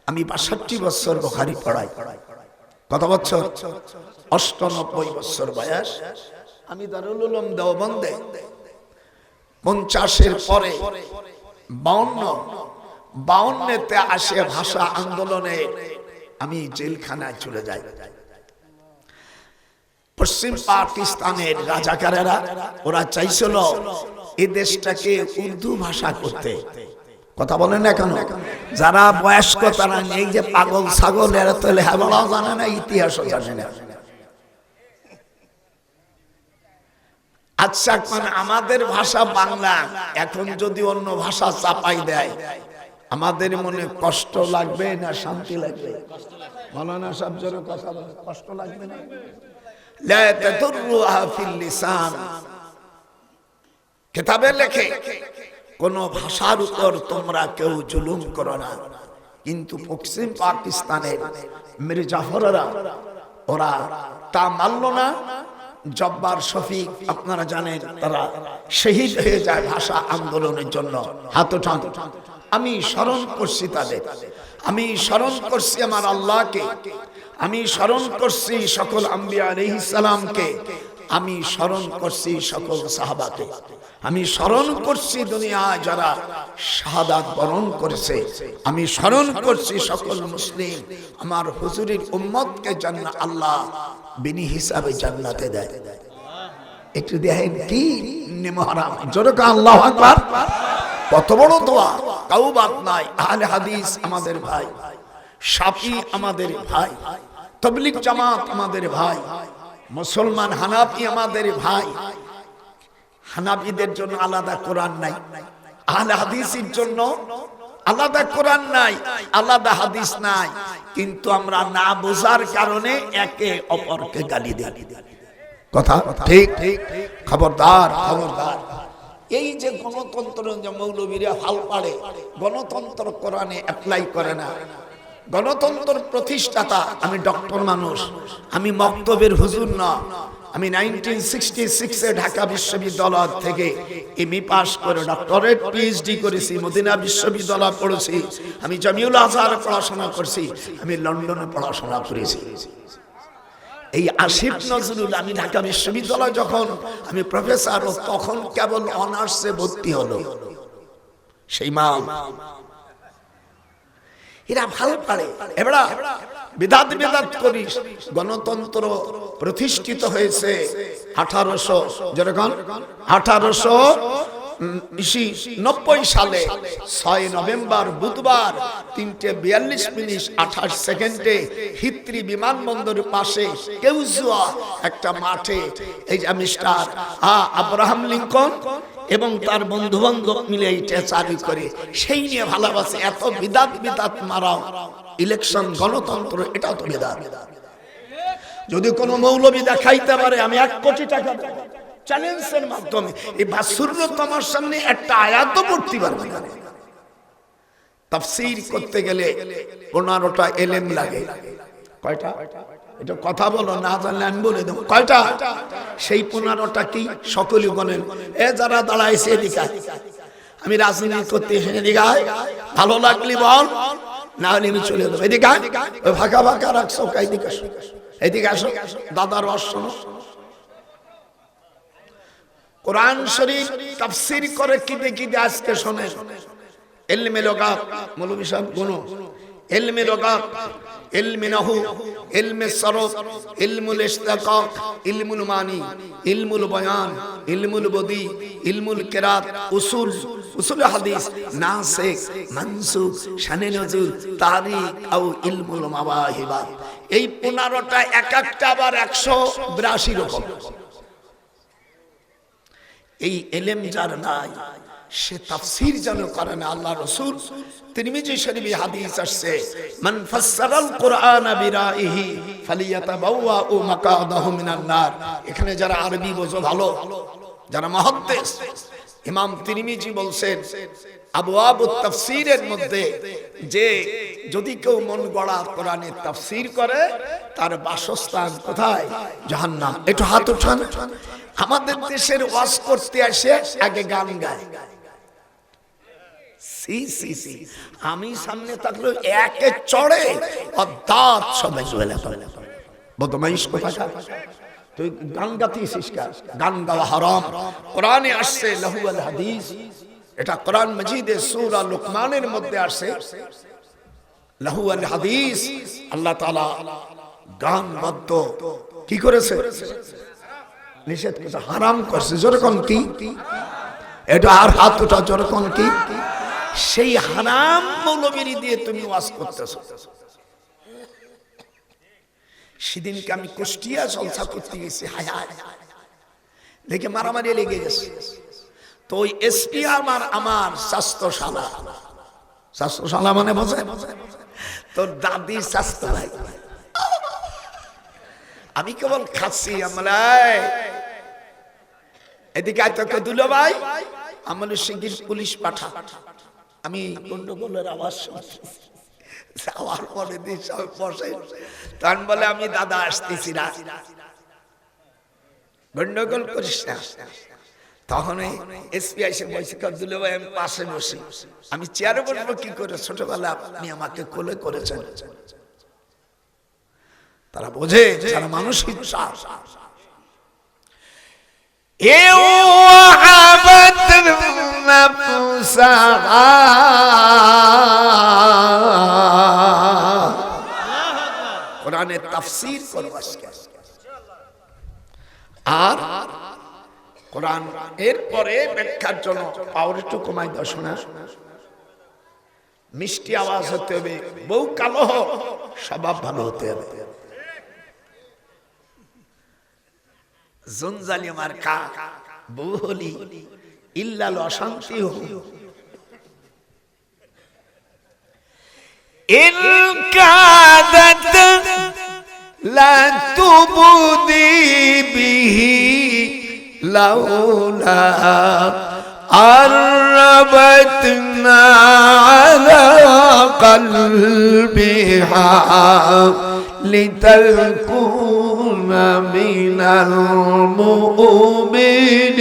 আমি ৬২ বছর বুখারী পড়াই। কত বছর? ৯৮ বছর বয়স। আমি দারুল উলুম দেওবন্দে ৫০-এর পরে ৫২-তে আসে ভাষা আন্দোলনে আমি জেলখানায় চলে যাই। পশ্চিম পাকিস্তানের রাজাকারেরা ওরা চাইছিল এই দেশটাকে উর্দু ভাষা করতে। কথা বলেন না কেন? যারা বয়স্ক তারা এই যে পাগল ছাগল এরা তো লেখাপড়াও জানে না, ইতিহাসও জানে না। আচ্ছা, আমাদের ভাষা বাংলা, এখন যদি অন্য ভাষা চাপাই দেয় আমাদের মনে কষ্ট লাগবে না শান্তি লাগবে? মাওলানা সাহেব জোরে কথা বলে, কষ্ট লাগবে না? লা তাদুরুহা ফিল লিসান, কিতাবে লেখে কোন ভাষার উপর তোমরা কেউ জুলুম করো না। কিন্তু পশ্চিম পাকিস্তানের মির্জাফররা ওরা তা মানল না। জব্বার শফিক আপনারা জানেন, তারা শহীদ হয়ে যায় ভাষা আন্দোলনের জন্য। হাত উঠান। আমি স্মরণ করছি তাদের, আমি স্মরণ করছি আমার আল্লাহকে, আমি স্মরণ করছি সকল আম্বিয়া আলাইহিস সালামকে, আমি স্মরণ করছি সকল সাহাবাকে, আমি স্মরণ করছি দুনিয়ায় যারা শাহাদাত বরণ করেছে, আমি স্মরণ করছি সকল মুসলিম আমার হুজুরের উম্মতকে জান্নাত আল্লাহ বিনি হিসাবে জান্নাতে দেয়। একটু দেখেন কি নেমহারাম, জোরে কা আল্লাহু আকবার। কত বড় দোয়া, কাউ বাত নাই। আহলে হাদিস আমাদের ভাই, শাফি আমাদের ভাই, তাবলীগ জামাত আমাদের ভাই, মুসলমান হানাফি আমাদের ভাই। হানাফিদের জন্য আলাদা কোরআন নাই, আহলে হাদিসের জন্য আলাদা কোরআন নাই, আলাদা হাদিস নাই, কিন্তু আমরা না বোঝার কারণে একে অপরকে গালি দেই। কথা ঠিক? খবরদার, খবরদার। এই যে গণতন্ত্র যে মৌলবীরা হাল পাড়ে, গণতন্ত্র কোরআনে অ্যাপ্লাই করে না। গণতন্ত্র প্রতিষ্ঠাতা আমি ডক্টর মানুষ, আমি মক্তবের হুজুর না। আমি 1966-এ ঢাকা বিশ্ববিদ্যালয় থেকে এমএ পাস করে ডক্টরেট পিএইচডি করেছি, মদিনা বিশ্ববিদ্যালয় পড়েছি, আমি জামিউল আজহারে পড়াশোনা করছি, আমি লন্ডনে পড়াশোনা করেছি। এই আসিফ নজরুল আমি ঢাকা বিশ্ববিদ্যালয় যখন আমি প্রফেসর, তখন কেবল অনার্সে ভর্তি হলো। সেই মা এরা ভালো পারে, এবারে বিদাত বিদাত করিস। গণতন্ত্র প্রতিষ্ঠিত হয়েছে 1890 সালে 6 নভেম্বর বুধবার 3:42:28 হিত্রি বিমানবন্দরের পাশে কেউজুয়া একটা মাঠে এই যে মিস্টার আব্রাহাম লিঙ্কন এবং তার বন্ধু বান্ধব মিলে এটা চালু করে। সেই নিয়ে ভালোবাসে। এত বিদাত বিদাত মারাও ইলেকশন গণতন্ত্র, এটাও তো বিদাত। যদি কোনো মৌলবী দেখাইতে পারে আমি 1 কোটি টাকা চ্যালেঞ্জের মাধ্যমে, এই বাসুরত তোমার সামনে একটা আয়াত পড়তে পারবে না। তাফসীর করতে গেলে 15টা এলেম লাগে। কয়টা? এটা কথা বলো, না জানলে আমি বলে দেব কয়টা। সেই 15টা কি সকলেই বলেন। এ যারা দাঁড়াইছে এদিকে, আমি রাজনীতি করতে এদিকে ভালো লাগলি বল, না হলে আমি চলে যাবো। এদিকে ওই ফাঁকা ফাঁকা রাখছো, এদিকে আসো, এদিকে আসো। দাদার অশ্ন কোরআন শরীফ তাফসীর করে কি দেখি আজকে শোনেন। ইলমে লুগাত মৌলভী সাহেব গুনো, ইলমে লুগাত, ইলমে নাহু, ইলমে সরফ, ইলমুল ইশতিকাক, ইলমুল মানি, ইলমুল বয়ান, ইলমুল বদি, ইলমুল কিরাত, উসুল হাদিস, নাসিখ, মানসুখ, শানে নজুল, তারিখ ও ইলমুল মাওয়াহিবাত। এই 15টা এক একটা আবার 182 রকম। এই এলেম যার নাই সে তাফসীর যেন করে না। আল্লাহ রাসূল তিরমিজি শরীফে হাদিস আসছে, মান ফাসসারাল কুরআনা বিরাইহি ফালিয়াতাবাওয়া মাকাদাহু মিনান নার। এখানে যারা আরবি বোঝো ভালো, যারা মুহাদ্দিস, ইমাম তিরমিজি বলছেন আবওয়াবুত তাফসীরের মধ্যে যে যদি কেউ মন গড়া কোরআনের তাফসীর করে তার বাসস্থান কোথায়? জাহান্নাম। একটু হাত উঠান। আমাদের দেশের ওয়াজ করতে আসে আগে গান গায়, সি সি সি, আমি সামনে থাকলে একে চড়ে দাঁত সবাই চলে ফেলে। বদমাইশ কোথাকার, তুই গান গাতিস কার? গান গাওয়া হারাম। কোরআনে আসছে লাহু আল হাদিস, এটা কোরআন মাজিদে সূরা লুকমানের মধ্যে আসছে লাহু আল হাদিস। আল্লাহ তাআলা গান বাদ্য কি করেছে? নিষেধ করেছে, হারাম করছে। যেরকম কি এটা আর হাত উঠা, যেরকম কি সেই হারাম মৌলবী দিয়ে তুমি ওয়াজ করতেছো। সেদিনকে আমি কুষ্টিয়া জলসা করতে গেছি, হায় হায় দেখে মারামারি লেগে গেছে। তো ওই এসপি আমার স্বাস্থ্যশালা, স্বাস্থ্যশালা মানে বোঝে তোর দাদির স্বাস্থ্য ভাই। আমি কেবল খাচ্ছি, এদিকে আয়তকে দিল ভাই, আমার শিগগির পুলিশ পাঠা। আমি গন্ডগোলের আওয়াজ যাওয়ার পরে দিন সব বসে, তখন বলে আমি দাদা আসতেছি না, গন্ডগোল করিস না। তখন এসপি এসে বসে দিল ভাই, আমি পাশে বসি, আমি চেয়ারে বসবো কি করে? ছোটবেলা আপনি আমাকে কোলে করেছেন। তারা বোঝে যারা মানসিক চাপ। কোরআনের তাফসীর করব আজকে। আর কোরআন এরপরে ব্যাখ্যার জন্য পাওয়ার একটু কমাই দাও শোনা। মিষ্টি আওয়াজ হতে হবে, বউ কালো হোক, স্বভাব ভালো হতে হবে। জঞ্জালি আমার কা বউ হলি ইল্লাল অশান্তি হোক। ইন কাদাত লা তুবদি বিহি লাউলা আরবাতনা আলা কলবিহা লিতাকুনা মিনাল মুমিনিন।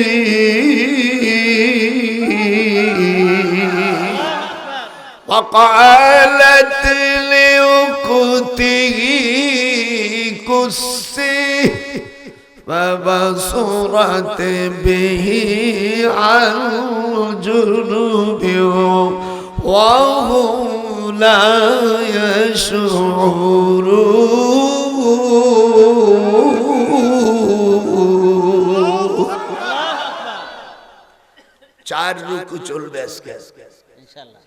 وقالت لأخته قصيه فبصرت به عن جنب وهم لا يشعرون। চার রুকু চলবে আজকে ইনশাআল্লাহ।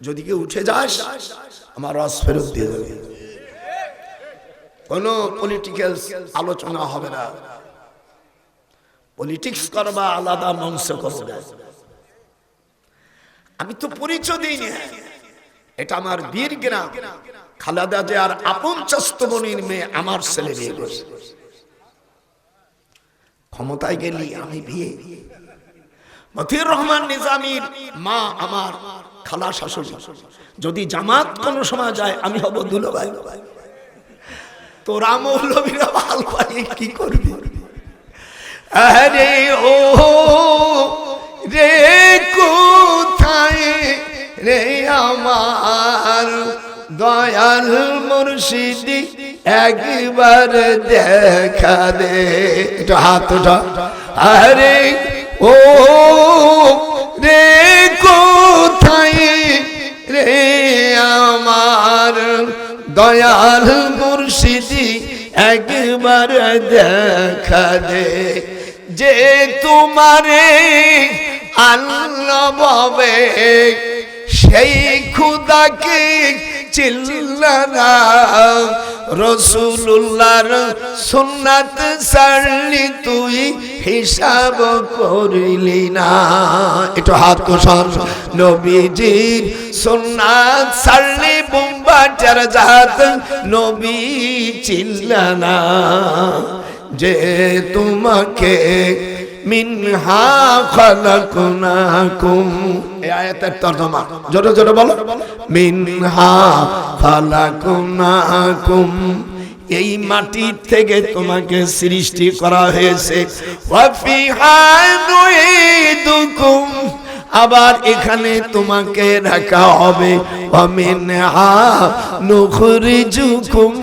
যদি কেউ উঠে যাস আমার রস ফেরত দিয়ে দেবে। কোনো পলিটিক্যাল আলোচনা হবে না, পলিটিক্স করবা আলাদা মঞ্চ করবে। আমি তো পরিচয় দিইনি, এটা আমার বীর গ্রাম। খালেদা জিয়ার আপন চাস্তবনির মেয়ে আমার ছেলে বিয়ে করছে। ক্ষমতায় গেলি আমি বিয়ে। মতিউর রহমান নিজামীর মা আমার খালা শাশুড়ি। যদি জামাত কোন সময় যায় আমি হব দুলাভাই। তোরা মৌলবীরা ভাল পাই কি করবি? আরে ও রে কোথায় রে আমার দয়াল মুর্শিদি, একবার দেখা দে। এটা হাত ওঠা। আরে ও রে কোথায় রে আমার দয়াল মুর্শিদি, একবার দেখা দে। যে তোমারে আল্লাহ ভাবে সেই খুদাকে চিল্লানা। রাসূলুল্লাহর সুন্নাত ছাড়লি তুই, হিসাব করিলি না। একটু হাত কোষণ। নবীজির সুন্নাত ছাড়লি বোম্বাটার জাত, নবী চিল্লানা। যে তোমাকে মিনহা খালাকনাকুম, এই আয়াতের তরজমা জোরে জোরে বলো। মিনহা খালাকনাকুম, এই মাটি থেকে তোমাকে সৃষ্টি করা হয়েছে। ওয়া ফিহা নুইদুকুম, আবার এখানে তোমাকে রাখা হবে ওয়ামিনহা নুখরিজুকুম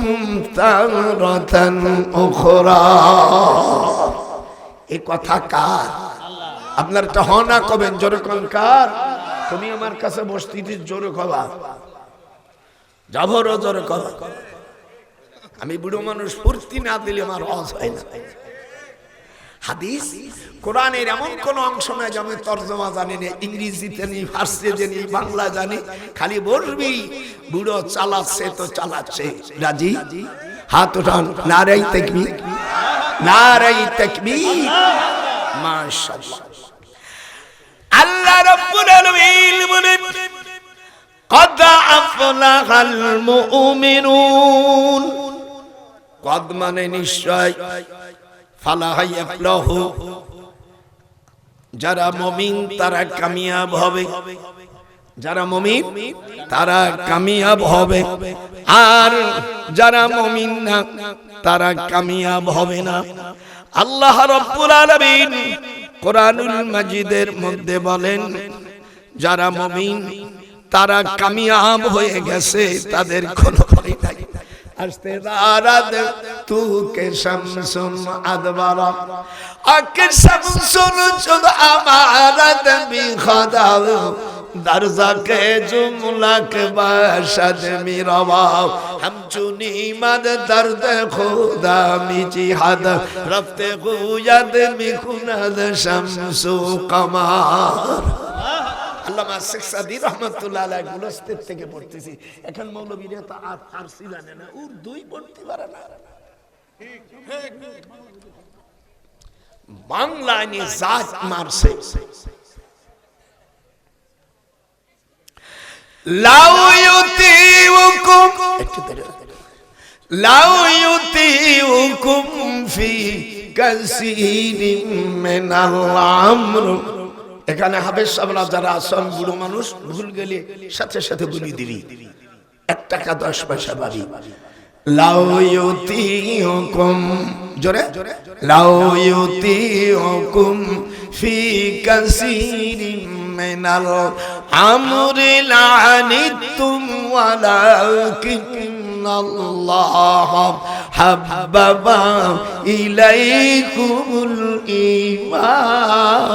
তারাতান উখরা। এই কথা কার? আপনার একটা হনা কবেন জোরে কোন কার? তুমি আমার কাছে বসতিতে জোরে কবা, যাবরও জোরে কবা। আমি বুড়ো মানুষ, ফুর্তি না দিলে আমার হজ হয় না। হাদিস কোরআনের এমন কোন অংশ নাই যে আমি তর্জমা জানি না, ইংরেজিতে নেই, ফার্সিতে জানি, বাংলা জানি। খালি বলবি বুড়ো চালাচ্ছে তো চালাচ্ছে। রাজি? হাত উঠান, নারাই তাকবীর, নারাই তাকবীর। মাশাআল্লাহ। আল্লাহ রাব্বুল আলামিন বলেন কদ আফলাহাল মুমিনুন। কদ মানে নিশ্চয়, ফালাহা ইয়াফলাহু যারা মুমিন তারা কামিয়াব হবে, যারা মুমিন তারা কামিয়াব হবে। আর যারা মুমিন না তারা কামিয়াব হবে না। আল্লাহ রাব্বুল আলামিন কোরআনুল মাজিদের মধ্যে বলেন যারা মুমিন তারা কামিয়াব হয়ে গেছে, তাদের কোনো ভয় নাই। আস্তে দারাদ তু কে শামসুন আদবারা আকে শামসুন চুদ আমারাত বি খাদাও দরজা কে জুমলা কে বাশদ মিরবা हम चुनी मद दर्द खुदा मी जिहाद रफ्ते गुयद मी कुनद शमसु कमार। আল্লামা শেখ সাদী রহমাতুল্লাহ আলাইহি গুলস্তের থেকে পড়তেছি। এখন মৌলবীরা তো আর ফারসি জানে না, উর্দুই পড়তে পারে না। বাংলায় নিয়ে জাত মারছে। লাউ ইউতিউকুম লাউ ইউতিউকুম ফি কাসীরিম মিনাল আমর। এখানে হাফেজ সাহেবরা যারা আছেন বুড়ো মানুষ, ভুল গেলে সাথে সাথে বলি দিবি, 1 টাকা 10 পয়সা পাবি। লাউ ইউতিউকুম জোরে, লাউ ইউতিউকুম ফি কাসীরিম মিনাল আমরি লানিতুম ওয়ালাকিন্নাল্লাহ হাব্বাবা ইলাইকুমুল ঈমান।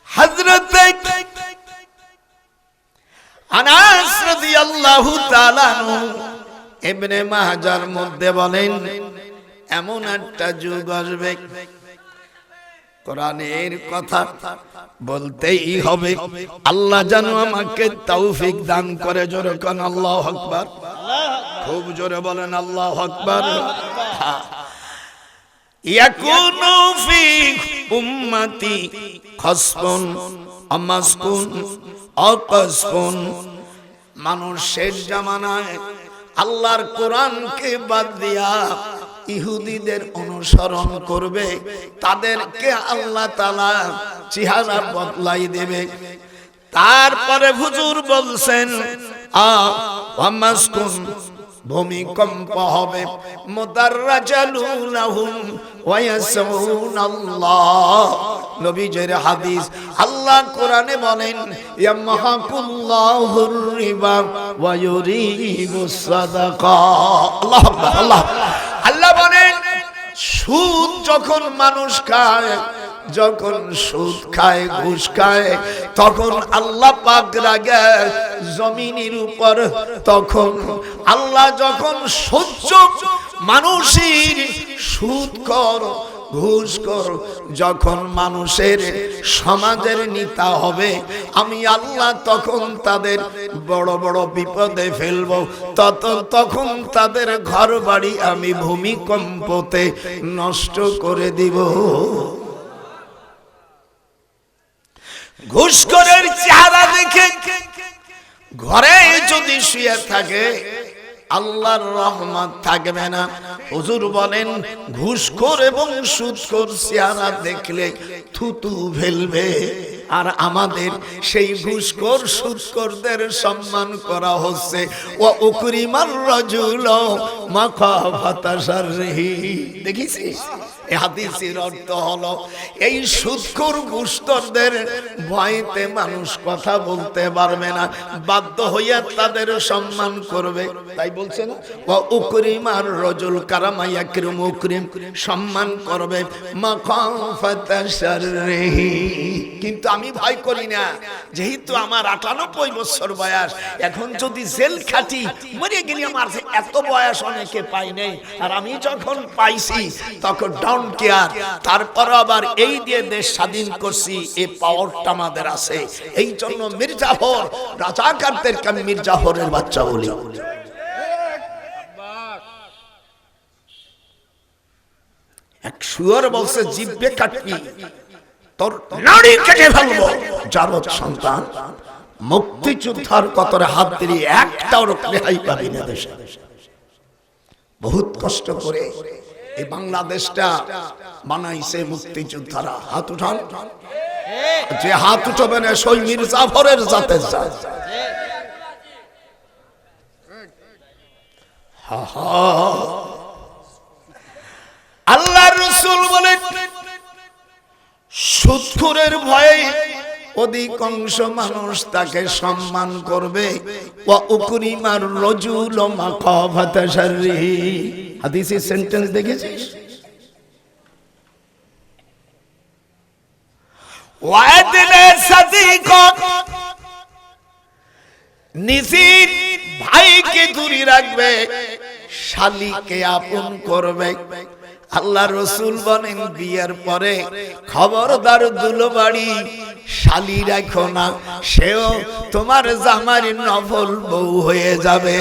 হযরত আনাস রাদিয়াল্লাহু তাআলা ইবনে মাজার মধ্যে বলেন এমন একটা যুগ আসবে কোরআনের কথা বলতেই হবে। আল্লাহ যেন আমাকে তৌফিক দান করে। জোরে কোন আল্লাহু আকবার, খুব জোরে বলেন আল্লাহু আকবার। ইয়াকুনু ফি উম্মতি খাসফুন আমাসকুন আকাসফুন। মানুষের জামানায় আল্লাহর কোরআনকে বাদ দিয়া ইহুদিদের অনুসরণ করবে, তাদেরকে আল্লাহ তাআলা চেহারা বদলাই দেবে। তারপরে হুজুর বলছেন আমাসকুন ভূমিকম্প হবে, মুদাররাজালুহুম ওয়া ইয়াসউনাল্লাহ। নবীজির হাদিস। আল্লাহ কোরআনে বলেন ইয়ামহাকুল্লাহুর রিবা ওয়া ইউরিবুস সাদাকা। আল্লাহু আকবার, আল্লাহ। আল্লাহ বলেন সুদ যখন মানুষ খায়, যখন সুদ খায়, ঘুষ খায়, তখন আল্লাহ পাক রাগে জমিনের উপর। তখন আল্লাহ যখন সহ্য মানুষের সুদ কর ঘুষ কর যখন মানুষের সমাজের নেতা হবে, আমি আল্লাহ তখন তাদের বড় বড় বিপদে ফেলবো। তখন তাদের ঘর বাড়ি আমি ভূমিকম্পতে নষ্ট করে দিব। ঘুষখোরের চেহারা দেখে ঘরে যদি শুয়ে থাকে আল্লাহর রহমত থাকবে না। হুজুর বলেন ঘুষখোর এবং সুদখোর চেহারা দেখলে থুতু ফেলবে। আর আমাদের সেই ঘুষখোর সুদখোরদের সম্মান করা হচ্ছে। ও উকরিমার রাজুল মাখাফাতা শাররিহি। দেখিস এই হাদিসের অর্থ হলো এই সুদখোর ঘুষখোরদের ভয়তে মানুষ কথা বলতে পারবে না, বাধ্য হইয়া তাদের সম্মান করবে। তাই বলছে না ওয়া উকরিমার রাজুল কারামা ইয়াকরিম উকরিম, সম্মান করবে মাখাফাতা শাররিহি। কিন্তু আমি ভয় করি না, যেহেতু আমার 98 বছর বয়স, এখন যদি জেল খাটি মরে গেলে আমার এত বয়স অনেকে পাই নাই, আর আমি যখন পাইছি তখন ডোন্ট কেয়ার। তারপর আবার এই দিয়ে দেশ স্বাধীন করছি, এই পাওয়ারটা আমাদের আছে। এই জন্য মির্জাফর রাজাকারদেরকে আমি মির্জাফরের বাচ্চা বলি। এক শুয়োর বলছে জিভে কাটবি, তোর নাড়ি কেটে ফেলবো। জারদ সন্তান মুক্তিযোদ্ধার কতরে হাত দিলি একটাও রেহাই পাবি না। দেশে বহুত কষ্ট করে এই বাংলাদেশটা বানাইছে মুক্তিযোদ্ধারা। হাত উঠান, যে হাত উঠবে না সেই মির্জাফরের জাতে যায়। আল্লাহর রাসূল বলেন সুদখোরের ভয়ে অধিকাংশ মানুষ তাকে সম্মান করবে। ওয়া উকরিমার রাজুল মাখাফাতা শাররিহি। হাদিসের সেন্টেন্স দেখেছিস? ওয়াদনা সাদিক, নিজের ভাইকে দূরে রাখবে, শালীকে আপন করবে। আল্লাহ রাসূল বলেন বিয়ের পরে খবরদার দুলোবাড়ি শালী রাখো না, সেও তোমার জামার নফল বউ হয়ে যাবে।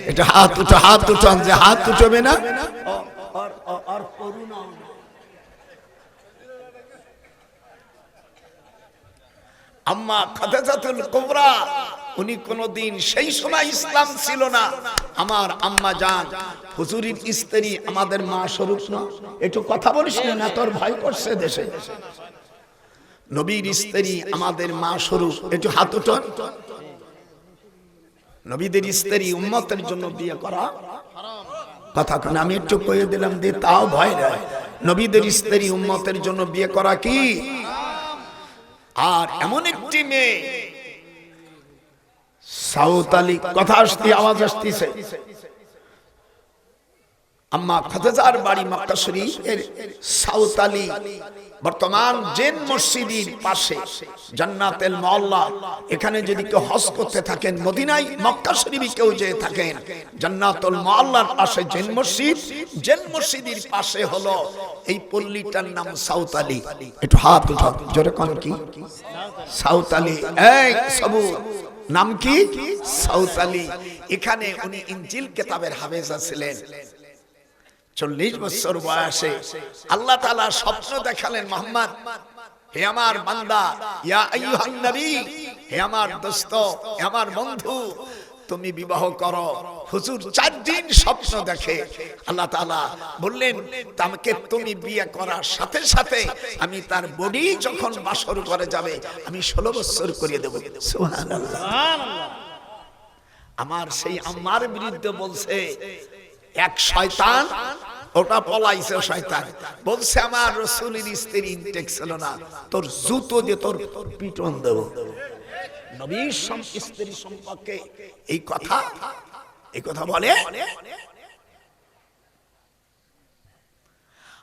এটা হাত উঠো, হাত উঠান, যে হাত উঠবে না। আম্মা খাদিজাতুল কুবরা, উনি কোনদিন সেই সময় ইসলাম ছিল না। আমার আম্মা জান হুজুরের স্ত্রী, আমাদের মা স্বরূপ না। একটু কথা বলিস না, তোর ভয় করছে দেশে। নবীর স্ত্রী আমাদের মা স্বরূপ, একটু হাত উঠান। নবীদের স্ত্রী উম্মতের জন্য বিয়ে করা কথা কোন, আমি একটু কয়ে দিলাম যে তাও ভয় নয়। নবীদের স্ত্রী উম্মতের জন্য বিয়ে করা কি? আর এমন একটি মেয়ে সাউতালি, কথা আসতে আওয়াজ আসতেছে, আম্মা খাদিজার বাড়ি মক্কা শরীফের সাউতালি, বর্তমান জেন মসজিদের পাশে জান্নাতুল মুআল্লা। এখানে যদি কেউ হজ করতে থাকেন, মদিনায় মক্কা শরীফে কেউ যে থাকেন, জান্নাতুল মুআল্লার পাশে জেন মসজিদ, জেন মসজিদের পাশে হলো এই পল্লীটার নাম সাউতালি। একটু হাত উঠাও, জোরে কোন কি? সাউতালি। এই সবু নাম কি? সাউতালি। এখানে উনি ইনজিল কিতাবের হাফেজা ছিলেন। 40 বছর বয়সে আল্লাহ তাআলা স্বপ্ন দেখালেন, মুহাম্মদ হে আমার বান্দা, ইয়া আইয়ুহান নবী, হে আমার দোস্ত, হে আমার বন্ধু, তুমি বিবাহ করো। হুজুর 4 দিন স্বপ্ন দেখে আল্লাহ তাআলা বললেন, তাকে তুমি বিয়ে করার সাথে সাথে আমি তার বডি যখন বাসর করে যাবে আমি 16 বছর করে দেব। সুবহানাল্লাহ। আমার সেই আম্মার বিরুদ্ধে বলছে এক শয়তান, ওটা পলাইছে শয়তান, বলছে আমার রাসূলের স্ত্রী ইনটেক ছিল না, তোর জুতো দিয়ে তোর পিটন দেব। নবীর স্ত্রী সম্পর্কে এই কথা বলে।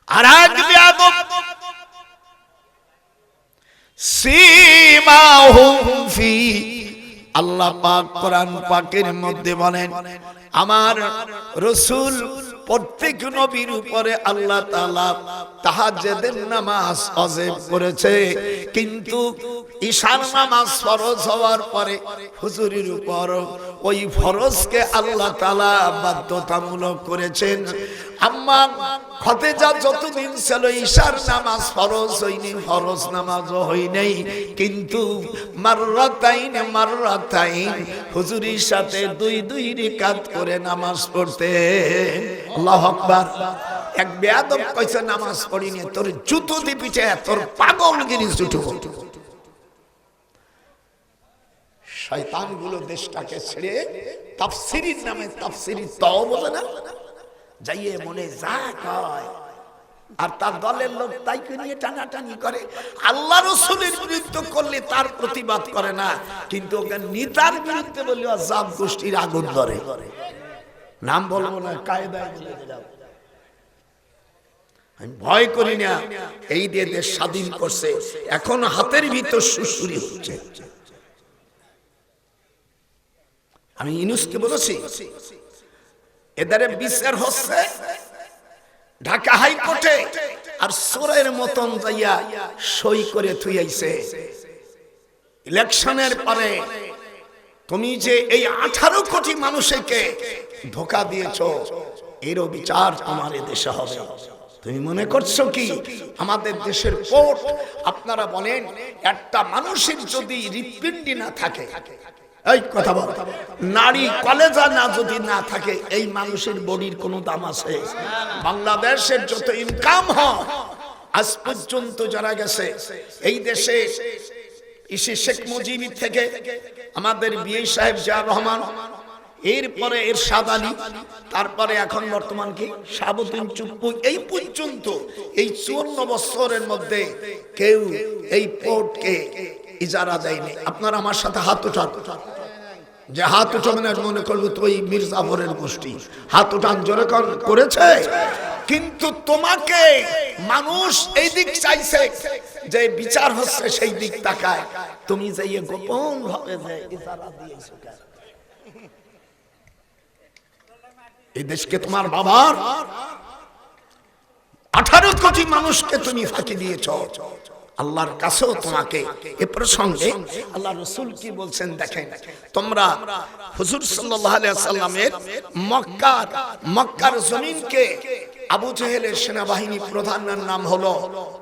আর এক বেয়াদব সীমাহুম ফি, আল্লাহ পাক কোরআন পাকের মধ্যে বলেন, আমার রাসূল প্রত্যেক নবীর উপরে আল্লাহ তাআলা তাহাজ্জুদের নামাজ ওয়াজিব করেছে, কিন্তু ঈশার নামাজ ফরজ হওয়ার পরে হুজুরের উপর ওই ফরজকে আল্লাহ তাআলা বাধ্যতামূলক করেছেন। আম্মা খাদিজা যতদিন ছিল ঈশার নামাজ ফরজ হয়নি, ফরজ নামাজও হয় নাই, কিন্তু মাররাতাইন হুজুরের সাথে 2 রাকাত করে নামাজ পড়তে। আল্লাহু আকবার। এক বেয়াদব কইছে নামাজ পড়িনি, তোর জুতো দি পিঠে, তোর পাগলগিরি জুতো। শয়তানগুলো দেশটাকে ছেড়ে তাফসীরের নামে তাফসীরি তাও বলে না, যাইয়ে মনে যা কয় আর তার দলের লোক তাই নিয়ে টানাটানি করে। আল্লাহ রাসূলের বিরুদ্ধে করলে তার প্রতিবাদ করে না, কিন্তু ওকে নেতার বিরুদ্ধে বললে আযাব গোষ্ঠীর আগুন ধরে। নাম বলবো না, কায়দায় বলে দিলাম। আমি ভয় করি না, এই দিয়ে দেশ স্বাধীন করছে, এখন হাতের ভিতর সুসুরি হচ্ছে। আমি ইউনূসকে বলেছি এদারে বিচার হচ্ছে ঢাকা হাইকোর্টে, আর চোরের মতন যাইয়া সই করে থুই আইছে। ইলেকশনের পরে তুমি যে এই 18 কোটি মানুষকে ধোঁকা দিয়েছো, এরও বিচার আমার দেশে হবে। তুমি মনে করছো কি আমাদের দেশের কোর্ট? আপনারা বলেন একটা মানুষের যদি হৃৎপিণ্ডি না থাকে, এই কথা বল, নারী কলেজা না যদি না থাকে, এই মানুষের বডির কোনো দাম আছে? বাংলাদেশের যত ইনকাম হয় আজ পর্যন্ত যারা গেছে এই দেশে, ইসি শেখ মুজিব থেকে আমাদের বিএ সাহেব জিয়াউর রহমান, এরপরে এরশাদ আলী, তারপরে এখন বর্তমান কি শাহাবুদ্দিন চুপ্পু, এই পর্যন্ত এই 54 বছরের মধ্যে কেউ এই পোর্টকে ইজারা দেয়নি। আপনারা আমার সাথে হাত উঠান, যে হাত উঠাবেন মনে করবো তো ওই মীর জাফরের গোষ্ঠী। হাত উঠান, জোরে করেছে। কিন্তু তোমাকে মানুষ এই দিক চাইছে যে বিচার হচ্ছে সেই দিক তাকায়, তুমি যাইয়ে গোপন ভাবে যে ইজারা দিয়েছো কেন? এই দেশকে তোমার বাবার 18 কোটি মানুষকে তুমি ফাঁকি দিয়েছ। আল্লাহর কাছেও তোমাকে এ প্রসঙ্গে আল্লাহ রাসূল কি বলছেন দেখেন, তোমরা হুজুর সাল্লাল্লাহু আলাইহি ওয়াসাল্লামের মক্কার জমিনকে আবু জেহেলের সেনাবাহিনী প্রধানের নাম হলো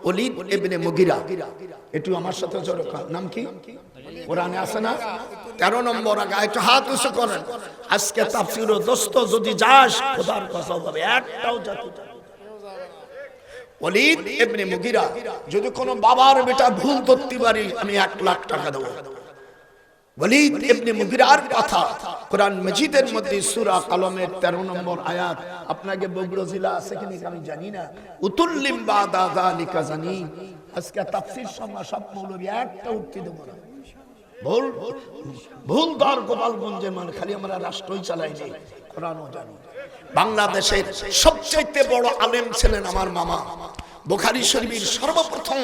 ওলীদ ইবনে মুগিরা। একটু আমার সাথে জোরে কর, নাম কি? কোরআনে আছে না? 13 নম্বর আগে একটু হাত উঁচু করেন। আজকে তাফসীরে দোস্ত যদি যাস খোদার কসম হবে একটাও জাতি ওলীদ ইবনে মুগিরা, যদি কোনো বাবার বেটা ভুল করতে পারি আমি 1 লাখ টাকা দেব। ওলীদ ইবনে মুগিরার কথা কোরআন মাজিদের মধ্যে সূরা কলমের 13 নম্বর আয়াত। আপনাকে বগুড়া জেলা আছে কিনা আমি জানি না, উতুল্লিম বাদা যালিকা জানি। আজকে তাফসীর সময় সব মৌলবী একটা উঠতে দেব না। ভুল দর গোপালগঞ্জে মানে খালি আমরা রাষ্ট্রই চালাই নেই, কোরআনও জানি। বাংলাদেশের সবচেয়ে বড় আলেম ছিলেন আমার মামা। বুখারী শরীফের সর্বপ্রথম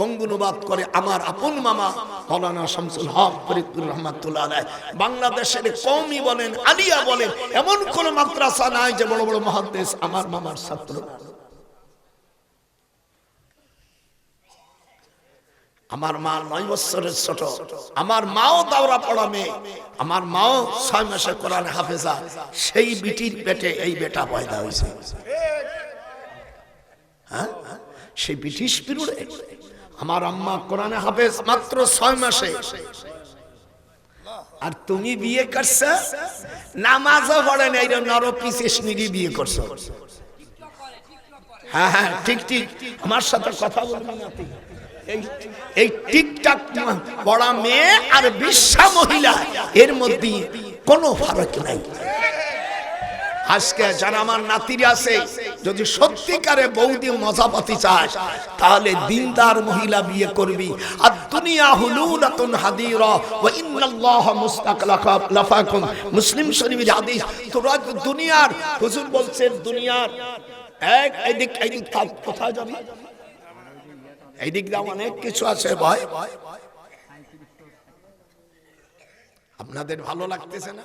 বঙ্গানুবাদ করে আমার আপন মামা মাওলানা শামসুল হক ফরিদপুর রহমাতুল্লাহ আলাইহি। বাংলাদেশের কওমি বলেন, আলিয়া বলেন, এমন কোন মাদ্রাসা নাই যে বড় বড় মুহাদ্দিস আমার মামার ছাত্র। আমার মা 9 বছরের ছোট, আমার মাও দাওরা পড়া মেয়ে, আমার মাও 6 মাসে কোরআন হাফেজা। সেই বিটির পেটে এই বেটা পয়দা হয়েছে। হ্যাঁ, সেই ব্রিটিশ পিরিয়ডে আমার আম্মা কোরআনে হাফেজ মাত্র 6 মাসে। আর তুমি বিয়ে করছো, নামাজও পড়ে না, এর নরপিসেস নিয়ে বিয়ে করছো। হ্যাঁ হ্যাঁ, ঠিক ঠিক, আমার সাথে কথা বলবি না তুই। এই টিকটাক পড়া মেয়ে আর বিশ্বা মহিলা, এর মধ্যে কোনো ফারাক নাই। আজকে যারা আমার নাতিরা আছে, যদি সত্যিকারে বৌদি মজা পাতি চায় তাহলে দিনদার মহিলা বিয়ে করবি। আর দুনিয়া হুলুলাতুন হাদিরা ওয়া ইন্নাল্লাহা মুস্তাকলাফাকুম, মুসলিম শরীফের হাদিস। তোরা দুনিয়ার, হুজুর বলছেন দুনিয়ার এইদিক কোথায় যাবি, এইদিক দাও, অনেক কিছু আছে ভাই। আপনাদের ভালো লাগতেছে না?